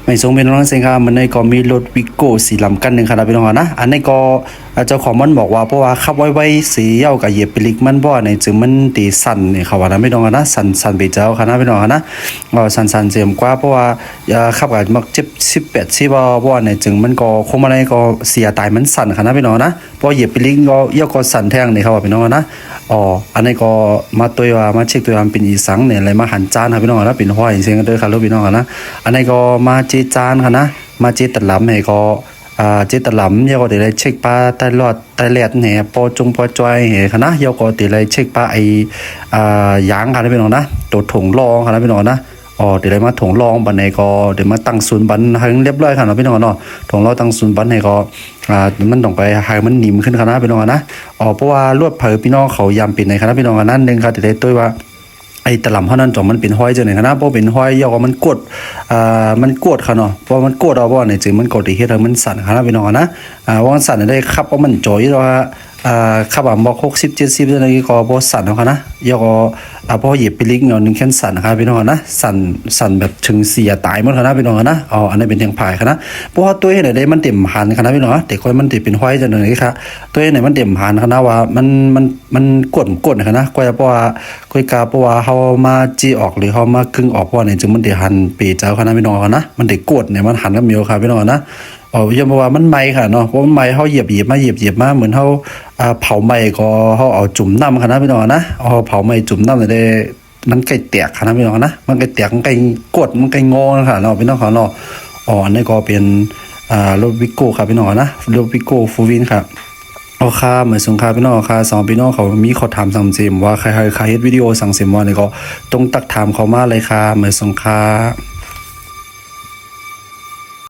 ไม่ทรงเป็นน้องเสียงค่ะมันในก็มีรถวิโก้สีลำกันหนึ่งครับพี่น้องนะอันนี้ก็เจ้าของมันบอกว่าเพราะว่าขับไว้สีเย้ากับเหยียบไปลิกมันบ่ในจึงมันตีสั่นเนี่ยเขาว่านะพี่น้องนะสั่นไปเจ้าค่ะนะพี่น้องนะสั่นเสียมกว่าเพราะว่าขับกับมักเจ็บ18บ่ในจึงมันก็คงมาในก็เสียตายมันสั่นค่ะนะพี่น้องนะเพราะเหยียบไปลิกก็เย้าก็สั่นแท่งเนี่ยเขาว่าพี่น้องนะอันนี้ก็มาตัวว่ามาเช็คตัวว่าเป็นอีสังเนี่ยอะไรมาหันจานครับพี่น้องนะเป็นห้อยเสียงกันเด้อครับพี่น้องนะอันนี้ก็มาเจจานค่ะนะมาเจตะหลำให้ก็เจตะหลำเยาก็ได้เช็คป้าใต้รอดใต้แลดเนี่ยปอจงปอจอยเหค่ะนะเยาก็ได้เช็คป้าไอยางค่ะพี่น้องนะตัวถุงรองค่ะพี่น้องนะเดี๋ยวได้มาถุงรองบันไหนก็เดี๋ยวมาตั้งศูนย์บันให้เรียบร้อยค่ะพี่น้องเนาะถุงรองตั้งศูนย์บันให้ก็มันต้องไปให้มันนิ่มขึ้นค่ะนะพี่น้องนะเพราะว่าลวดเผยพี่น้องเขายามปิดในค่ะพี่น้องนั้นนึงค่ะเดี๋ยวได้ตัวว่าไอ้ตะลำเท่านั้นจอมันเป็นห้อยจังไหนนะเพราะเป็นห้อยยอกมันกดมันกดค่ะเนาะเพราะมันกดเอาบ่เนี่ยจึงมันกดที่เฮ็ดให้มันสั่นค่ะพี่น้องนะว่าสั่นได้ครับเพราะมันจ่อยว่าขับบอก60 70จังได๋ก็บ่สั่นเนาะค่ะนะยอกพอเหยียบไปลิกเนาะนึงแค่สั่นค่ะพี่น้องนะสั่นแบบถึงเสียตายหมดค่ะนะพี่น้องนะอันนี้เป็นทางภายค่ะนะเพราะว่าตัวเฮ็ดได้มันเต็มหันค่ะนะพี่น้องแต่ค่อยมันสิเป็นห้อยจังได๋ค่ะตัวเฮ็ดมันเต็มหันค่ะนะว่ามันกดค่ะนะก็เพราะว่าค่อยกาเพราะว่าเฮามาจี้ออกหรือเฮามาครึ่งออกเพราะเนี่ยจึงมันได้หันปีเจ้าค่ะนะพี่น้องนะมันได้กดเนี่ยมันหันกับเมียวค่ะพี่น้องนะอย่าบอกว่ามันไหม้ค่ะเนาะเพราะมันไหม้เฮาเหยียบมาเหมือนเฮาเผาไหม้ก็เฮาเอาจุ่มน้ำค่ะนะพี่น้องนะเผาไหม้จุ่มน้ำได้มันไก่แตกค่ะนะพี่น้องนะมันไก่แตกมันไก่กดมันไก่งอค่ะเนาะพี่น้องค่ะเนาะอันนี้ก็เป็นรถวิโก้ครับพี่น้องนะรถวิโก้ฟูวินครับค่ะเหมือนสงครามพี่น้องค่ะสองพี่น้องเขามีขอถามสั่งเสมว่าใครเฮ็ดวิดีโอสั่งเสมว่าเนี่ยก็ต้องตักถามเขามาเลยค่ะเหมือนสงคราม